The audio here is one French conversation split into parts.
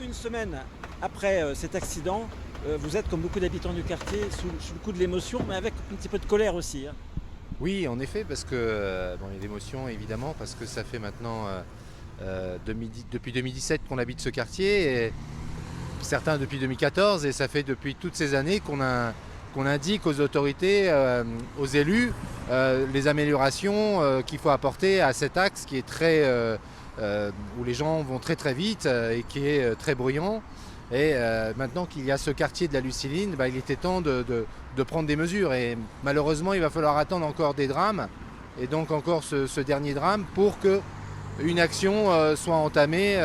Une semaine après cet accident, vous êtes comme beaucoup d'habitants du quartier sous le coup de l'émotion, mais avec un petit peu de colère aussi, hein. Oui, en effet, parce que bon, il y a l'émotion évidemment, parce que ça fait maintenant depuis 2017 qu'on habite ce quartier, et certains depuis 2014, et ça fait depuis toutes ces années qu'on indique aux autorités, aux élus, les améliorations qu'il faut apporter à cet axe qui est où les gens vont très très vite et qui est très bruyant. Et maintenant qu'il y a ce quartier de la Luciline, il était temps de prendre des mesures. Et malheureusement, il va falloir attendre encore des drames, et donc encore ce dernier drame, pour qu'une action soit entamée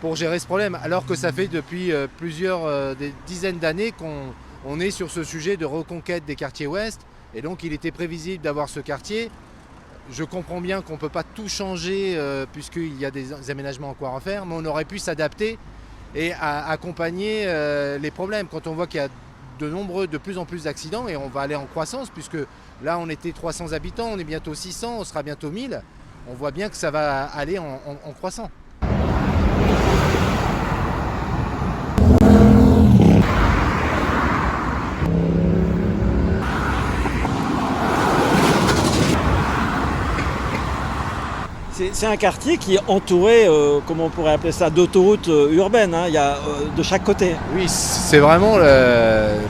pour gérer ce problème. Alors que ça fait depuis des dizaines d'années qu'on est sur ce sujet de reconquête des quartiers ouest. Et donc il était prévisible d'avoir ce quartier. Je comprends bien qu'on ne peut pas tout changer puisqu'il y a des aménagements encore à faire, mais on aurait pu s'adapter et accompagner les problèmes. Quand on voit qu'il y a de plus en plus d'accidents, et on va aller en croissance, puisque là on était 300 habitants, on est bientôt 600, on sera bientôt 1000, on voit bien que ça va aller en croissant. C'est un quartier qui est entouré, comment on pourrait appeler ça, d'autoroutes urbaines, hein. Il y a de chaque côté. Oui, c'est vraiment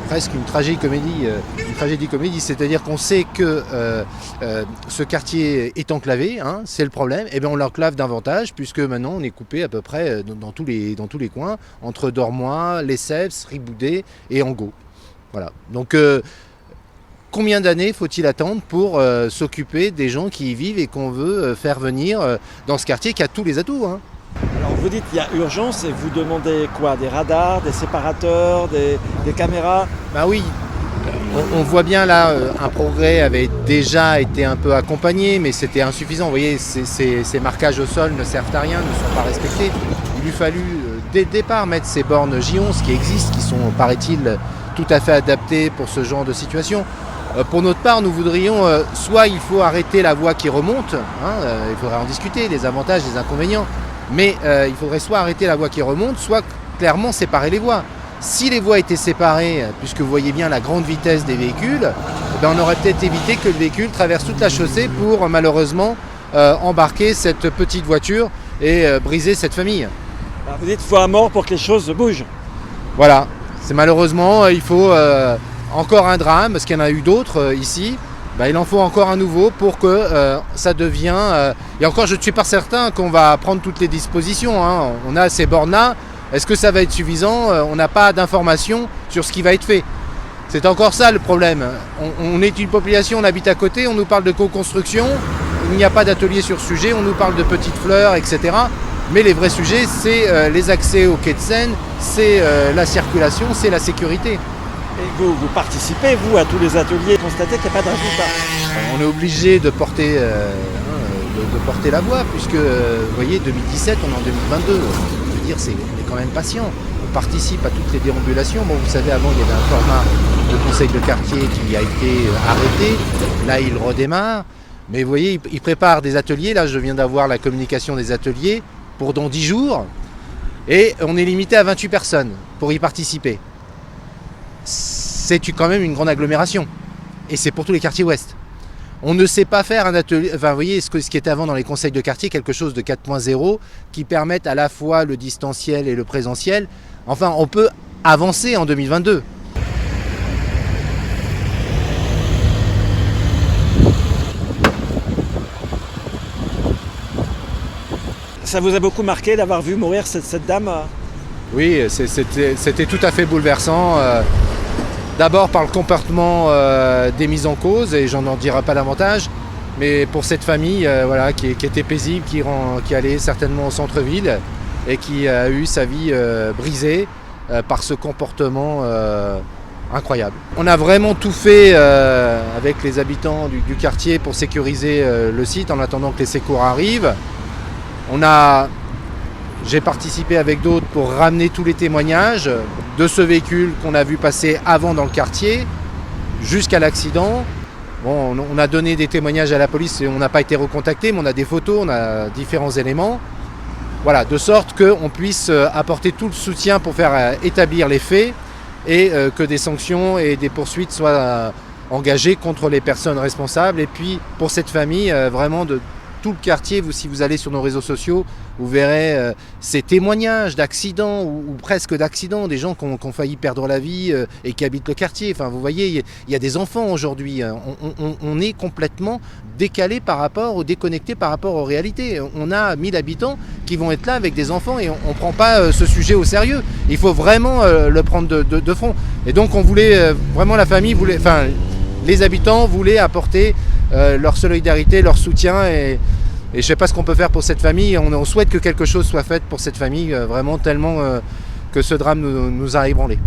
presque une tragédie-comédie, c'est-à-dire qu'on sait que ce quartier est enclavé, hein, c'est le problème, et bien on l'enclave davantage, puisque maintenant on est coupé à peu près dans tous les coins, entre Dormois, Lesseps, Riboudet et Angot. Voilà. Donc combien d'années faut-il attendre pour s'occuper des gens qui y vivent et qu'on veut faire venir dans ce quartier qui a tous les atouts, hein. Alors vous dites qu'il y a urgence et vous demandez quoi? Des radars, des séparateurs, des caméras? Ben oui, on voit bien là, un progrès avait déjà été un peu accompagné, mais c'était insuffisant. Vous voyez, ces marquages au sol ne servent à rien, ne sont pas respectés. Il lui fallu dès le départ mettre ces bornes J11 qui existent, qui sont, paraît-il, tout à fait adaptées pour ce genre de situation. Pour notre part, nous voudrions, soit il faut arrêter la voie qui remonte, hein, il faudrait en discuter, les avantages, les inconvénients, mais il faudrait soit arrêter la voie qui remonte, soit clairement séparer les voies. Si les voies étaient séparées, puisque vous voyez bien la grande vitesse des véhicules, on aurait peut-être évité que le véhicule traverse toute la chaussée pour malheureusement embarquer cette petite voiture et briser cette famille. Alors vous dites qu'il faut un mort pour que les choses bougent. Voilà, c'est malheureusement, il faut encore un drame, parce qu'il y en a eu d'autres ici. Il en faut encore un nouveau pour que ça devienne... et encore, je ne suis pas certain qu'on va prendre toutes les dispositions, hein. On a ces bornes-là. Est-ce que ça va être suffisant? On n'a pas d'informations sur ce qui va être fait. C'est encore ça le problème. On est une population, on habite à côté, on nous parle de co-construction. Il n'y a pas d'atelier sur ce sujet, on nous parle de petites fleurs, etc. Mais les vrais sujets, c'est les accès au quai de Seine, c'est la circulation, c'est la sécurité. Et vous participez, vous, à tous les ateliers, constatez qu'il n'y a pas de résultat. On est obligé de porter la voie, puisque, vous voyez, 2017, on est en 2022. Je veux dire, on est quand même patient. On participe à toutes les déambulations. Bon, vous savez, avant, il y avait un format de conseil de quartier qui a été arrêté. Là, il redémarre. Mais vous voyez, il prépare des ateliers. Là, je viens d'avoir la communication des ateliers pour dans 10 jours. Et on est limité à 28 personnes pour y participer. C'est quand même une grande agglomération. Et c'est pour tous les quartiers ouest. On ne sait pas faire un atelier, enfin vous voyez ce qui était avant dans les conseils de quartier, quelque chose de 4.0 qui permette à la fois le distanciel et le présentiel. Enfin, on peut avancer en 2022. Ça vous a beaucoup marqué d'avoir vu mourir cette dame? Oui, c'était tout à fait bouleversant. D'abord par le comportement des mises en cause, et j'en dirai pas davantage, mais pour cette famille qui était paisible, qui allait certainement au centre-ville et qui a eu sa vie brisée par ce comportement incroyable. On a vraiment tout fait avec les habitants du quartier pour sécuriser le site en attendant que les secours arrivent. J'ai participé avec d'autres pour ramener tous les témoignages de ce véhicule qu'on a vu passer avant dans le quartier jusqu'à l'accident. Bon, on a donné des témoignages à la police et on n'a pas été recontacté, mais on a des photos, on a différents éléments. Voilà, de sorte qu'on puisse apporter tout le soutien pour faire établir les faits et que des sanctions et des poursuites soient engagées contre les personnes responsables. Et puis pour cette famille, vraiment de tout le quartier, si vous allez sur nos réseaux sociaux, vous verrez ces témoignages d'accidents ou presque d'accidents, des gens qui ont failli perdre la vie et qui habitent le quartier. Enfin, vous voyez, il y a des enfants aujourd'hui. On est complètement décalé par rapport ou déconnecté par rapport aux réalités. On a 1000 habitants qui vont être là avec des enfants et on ne prend pas ce sujet au sérieux. Il faut vraiment le prendre de front. Et donc on voulait, vraiment la famille voulait, enfin les habitants voulaient apporter leur solidarité, leur soutien et je ne sais pas ce qu'on peut faire pour cette famille. On souhaite que quelque chose soit fait pour cette famille, vraiment tellement que ce drame nous a ébranlés.